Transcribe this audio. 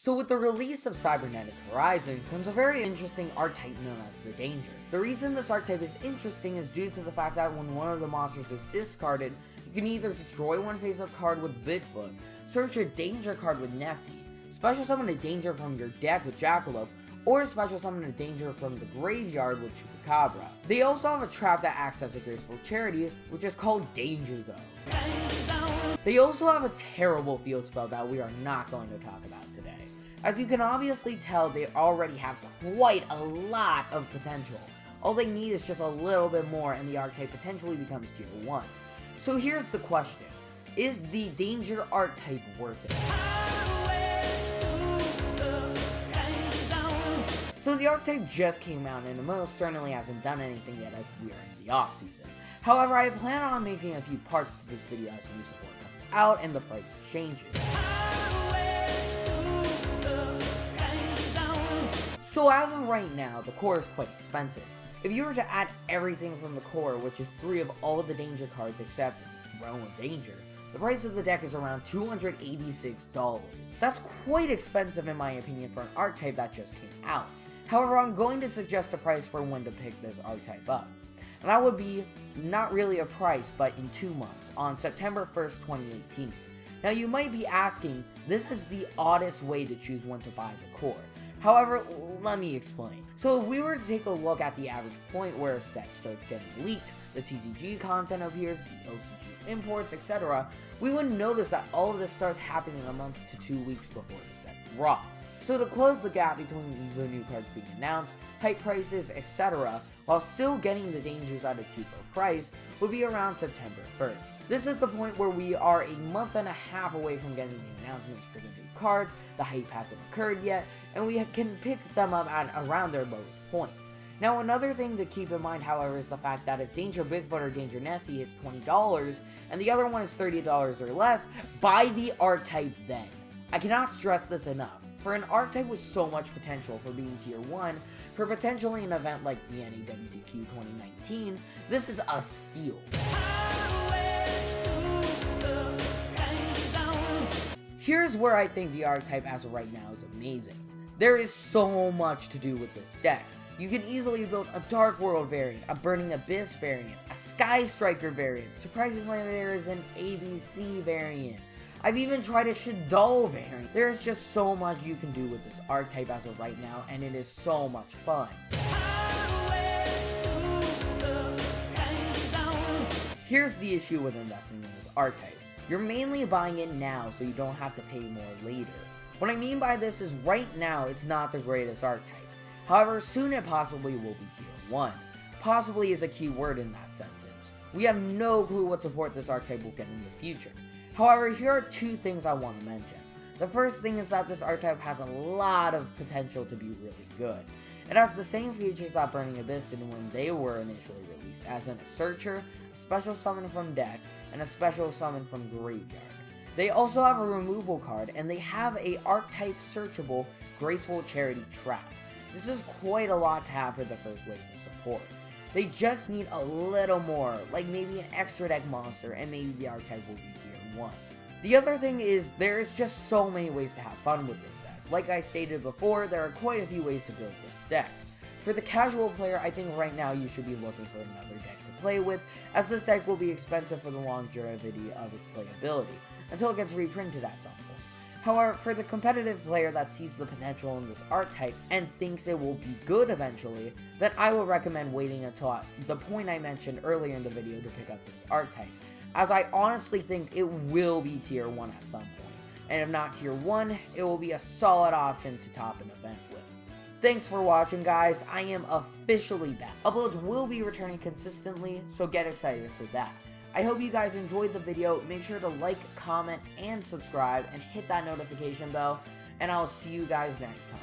So with the release of Cybernetic Horizon comes a very interesting archetype known as the Danger. The reason this archetype is interesting is due to the fact that when one of the monsters is discarded, you can either destroy one face-up card with Bigfoot, search a Danger card with Nessie, special summon a Danger from your deck with Jackalope, or special summon a Danger from the graveyard with Chupacabra. They also have a trap that acts as a graceful charity, which is called Danger Zone. They also have a terrible field spell that we are not going to talk about today. As you can obviously tell, they already have quite a lot of potential. All they need is just a little bit more and the archetype potentially becomes tier 1. So here's the question, is the Danger archetype worth it? So the archetype just came out and it most certainly hasn't done anything yet as we are in the off season. However, I plan on making a few parts to this video as new support comes out and the price changes. So as of right now, the core is quite expensive. If you were to add everything from the core, which is 3 of all the Danger cards except Realm of Danger, the price of the deck is around $286. That's quite expensive in my opinion for an archetype that just came out. However, I'm going to suggest a price for when to pick this archetype up. And that would be, not really a price, but in 2 months, on September 1st, 2018. Now you might be asking, this is the oddest way to choose when to buy the core. However, let me explain. So if we were to take a look at the average point where a set starts getting leaked, the TCG content appears, the OCG imports, etc., we would notice that all of this starts happening a month to 2 weeks before the set drops. So to close the gap between the new cards being announced, hype prices, etc., while still getting the Dangers at a cheaper price, would be around September 1st. This is the point where we are a month and a half away from getting the announcements for the new cards, the hype hasn't occurred yet, and we can pick them up at around their lowest point. Now another thing to keep in mind, however, is the fact that if Danger Bigfoot or Danger Nessie hits $20, and the other one is $30 or less, buy the archetype then. I cannot stress this enough. For an archetype with so much potential for being tier 1, for potentially an event like the NAWCQ 2019, this is a steal. Here's where I think the archetype as of right now is amazing. There is so much to do with this deck. You can easily build a Dark World variant, a Burning Abyss variant, a Sky Striker variant. Surprisingly, there is an ABC variant. I've even tried a Shaddoll variant. There is just so much you can do with this archetype as of right now, and it is so much fun. Here's the issue with investing in this archetype. You're mainly buying it now so you don't have to pay more later. What I mean by this is right now it's not the greatest archetype. However, soon it possibly will be tier 1. Possibly is a key word in that sentence. We have no clue what support this archetype will get in the future. However, here are 2 things I want to mention. The first thing is that this archetype has a lot of potential to be really good. It has the same features that Burning Abyss did when they were initially released, as in a searcher, a special summon from deck, and a special summon from graveyard. They also have a removal card, and they have a archetype searchable Graceful Charity trap. This is quite a lot to have for the first wave of support. They just need a little more, like maybe an extra deck monster, and maybe the archetype will be tier 1. The other thing is, there is just so many ways to have fun with this deck. Like I stated before, there are quite a few ways to build this deck. For the casual player, I think right now you should be looking for another deck to play with, as this deck will be expensive for the longevity of its playability, until it gets reprinted at some point. However, for the competitive player that sees the potential in this archetype and thinks it will be good eventually, then I would recommend waiting until the point I mentioned earlier in the video to pick up this archetype, as I honestly think it will be tier 1 at some point, and if not tier 1, it will be a solid option to top an event with. Thanks for watching, guys. I am officially back. Uploads will be returning consistently, so get excited for that. I hope you guys enjoyed the video. Make sure to like, comment, and subscribe, and hit that notification bell, and I'll see you guys next time.